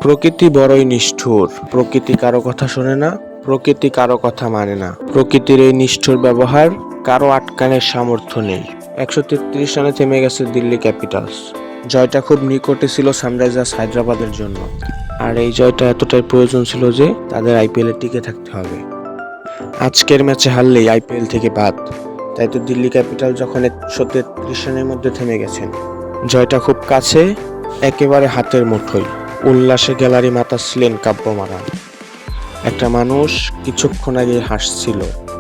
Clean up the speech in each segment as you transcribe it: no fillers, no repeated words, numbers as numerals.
প্রকৃতি বড়ই নিষ্ঠুর। প্রকৃতি কারো কথা শোনে না, প্রকৃতি কারো কথা মানে না। প্রকৃতির এই নিষ্ঠুর ব্যবহার কারো আটকানোর সামর্থ্য নেই। 133 রানে থেমে গেছে দিল্লি ক্যাপিটালস। জয়টা খুব নিকটে ছিল সানরাইজার্স হায়দ্রাবাদের জন্য, আর এই জয়টা এতটাই প্রয়োজন ছিল যে তাদের আইপিএলে টিকে থাকতে হবে। আজকের ম্যাচে হারলেই আইপিএল থেকে বাদ। তাই তো দিল্লি ক্যাপিটাল যখন 133 রানের মধ্যে থেমে গেছেন, জয়টা খুব কাছে, একেবারে হাতের মুঠোয়। উল্লাসে গ্যালারি মাতাচ্ছিলেন কাব্য মারান। একটা মানুষ কিছুক্ষণ আগে হাসছিল,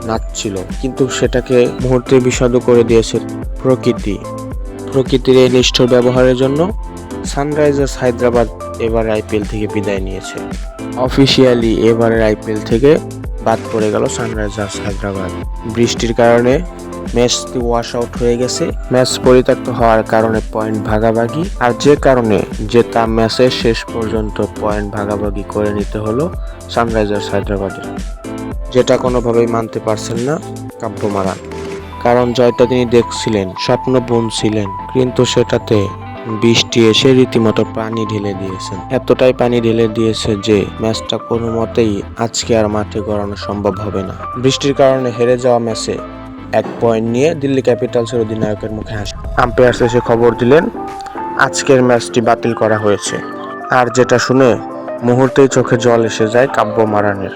নাচছিল, কিন্তু সেটাকে মুহূর্তে বিষাদ করে দিয়েছে প্রকৃতি। প্রকৃতির এই নিষ্ঠুর ব্যবহারের জন্য সানরাইজার্স হায়দ্রাবাদ এবার আইপিএল থেকে বিদায় নিয়েছে। অফিসিয়ালি এবারের আইপিএল থেকে বাদ পড়ে গেল সানরাইজার্স হায়দ্রাবাদ। বৃষ্টির কারণে ম্যাচটি ওয়াশ আউট হয়ে গেছে। ম্যাচ পরিত্যক্ত হওয়ার কারণে পয়েন্ট ভাগাভাগি, আর যে কারণে জেতা ম্যাচের শেষ পর্যন্ত পয়েন্ট ভাগাভাগি করে নিতে হলো সানরাইজার্স হায়দ্রাবাদের, যেটা কোনোভাবেই মানতে পারছেন না কাব্য মারান। কারণ জয়টা তিনি দেখছিলেন, স্বপ্ন বুনছিলেন, কিন্তু সেটাতে বৃষ্টি এসে রীতিমতো পানি ঢেলে দিয়েছেন। এতটাই পানি ঢেলে দিয়েছে যে ম্যাচটা কোনো মতেই আজকে আর মাঠে গড়ানো সম্ভব হবে না। বৃষ্টির কারণে হেরে যাওয়া ম্যাচে 1 পয়েন্ট নিয়ে দিল্লি ক্যাপিটালসের অধিনায়কের মুখে হাসি। আম্পায়ার এসে খবর দিলেন আজকের ম্যাচটি বাতিল করা হয়েছে। আর যেটা শুনে মুহূর্তেই চোখে জল এসে যায় কাব্য মারানের।